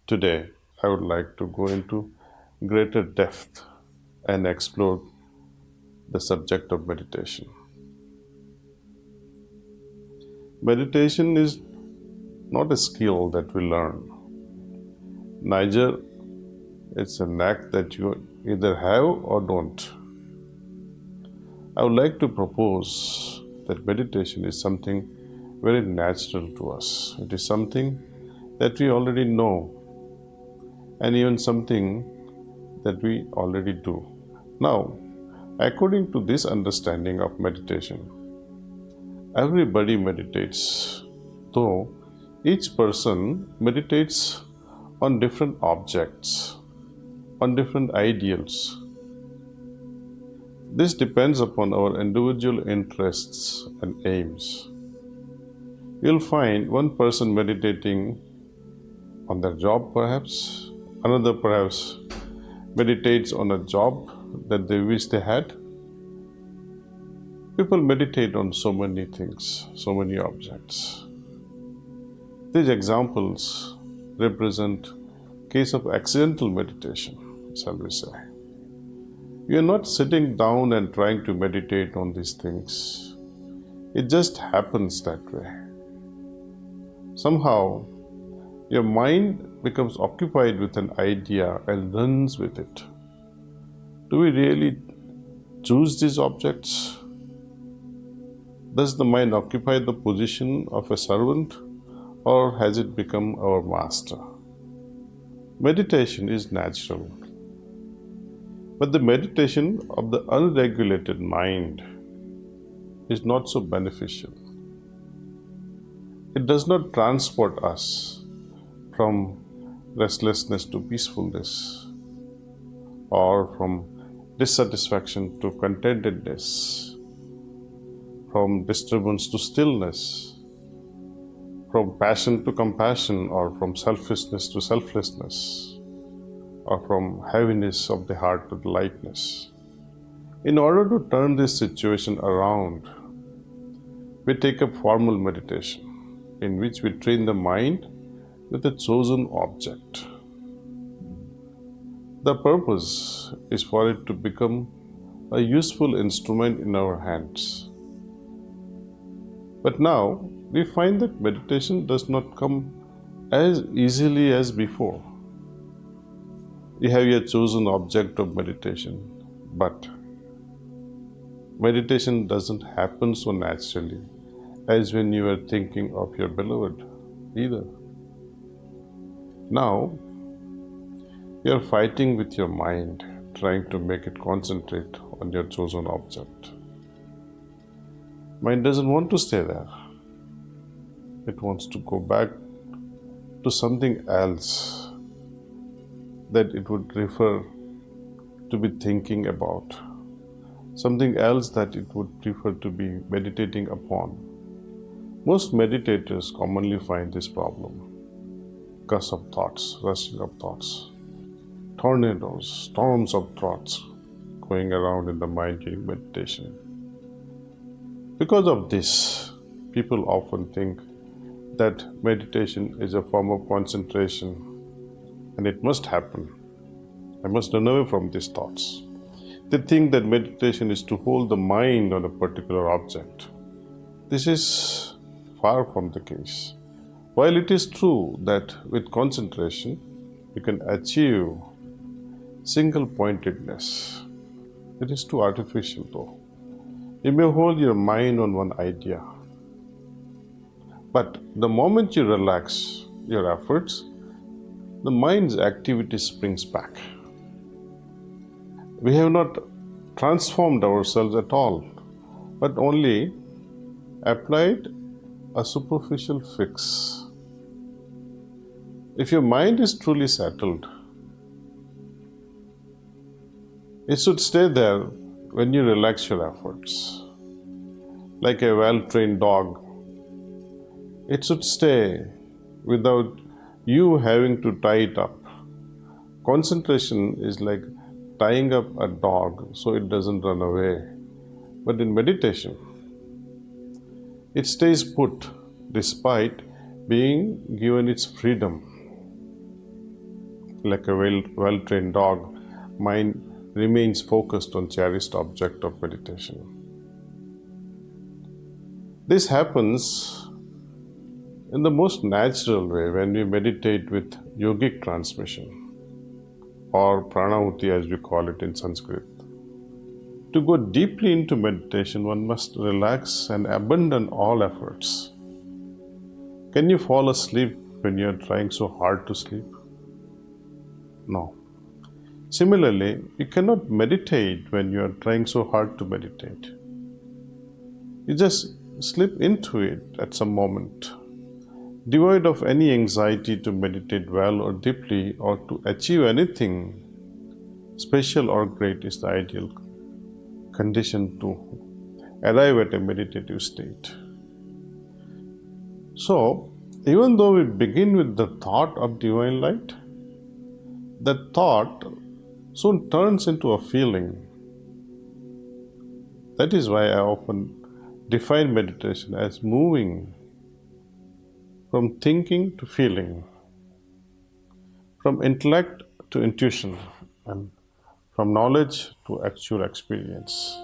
Today, I would like to go into greater depth and explore the subject of meditation. Meditation is not a skill that we learn, neither it's a knack that you either have or don't. I would like to propose that meditation is something very natural to us. It is something that we already know, and even something that we already do. Now, according to this understanding of meditation, everybody meditates, though each person meditates on different objects, on different ideals. This depends upon our individual interests and aims. You'll find one person meditating on their job, perhaps, another perhaps meditates on a job that they wish they had. People meditate on so many things, so many objects. These examples represent case of accidental meditation, shall we say. You are not sitting down and trying to meditate on these things. It just happens that way. Somehow, your mind becomes occupied with an idea and runs with it. Do we really choose these objects? Does the mind occupy the position of a servant, or has it become our master? Meditation is natural, but the meditation of the unregulated mind is not so beneficial. It does not transport us from restlessness to peacefulness, or from dissatisfaction to contentedness, from disturbance to stillness, from passion to compassion, or from selfishness to selflessness, or from heaviness of the heart to lightness. In order to turn this situation around, we take up formal meditation, in which we train the mind with a chosen object. The purpose is for it to become a useful instrument in our hands. But now we find that meditation does not come as easily as before. You have your chosen object of meditation, but meditation doesn't happen so naturally as when you are thinking of your beloved either. Now, you are fighting with your mind, trying to make it concentrate on your chosen object. Mind doesn't want to stay there. It wants to go back to something else that it would prefer to be thinking about, something else that it would prefer to be meditating upon. Most meditators commonly find this problem: gusts of thoughts, rushing of thoughts, tornadoes, storms of thoughts going around in the mind during meditation. Because of this, people often think that meditation is a form of concentration and it must happen. I must run away from these thoughts. They think that meditation is to hold the mind on a particular object. This is far from the case. While it is true that with concentration you can achieve single-pointedness, it is too artificial though. You may hold your mind on one idea, but the moment you relax your efforts, the mind's activity springs back. We have not transformed ourselves at all, but only applied a superficial fix. If your mind is truly settled, it should stay there when you relax your efforts. Like a well-trained dog, it should stay without you having to tie it up. Concentration is like tying up a dog so it doesn't run away. But in meditation, it stays put despite being given its freedom. like a well-trained dog, mind remains focused on cherished object of meditation. This happens in the most natural way when we meditate with yogic transmission, or pranahuti as we call it in Sanskrit. To go deeply into meditation, one must relax and abandon all efforts. Can you fall asleep when you are trying so hard to sleep? No. Similarly, you cannot meditate when you are trying so hard to meditate. You just slip into it at some moment, devoid of any anxiety to meditate well or deeply or to achieve anything special or great is the ideal condition to arrive at a meditative state. So, even though we begin with the thought of divine light, that thought soon turns into a feeling. That is why I often define meditation as moving from thinking to feeling, from intellect to intuition, and from knowledge to actual experience.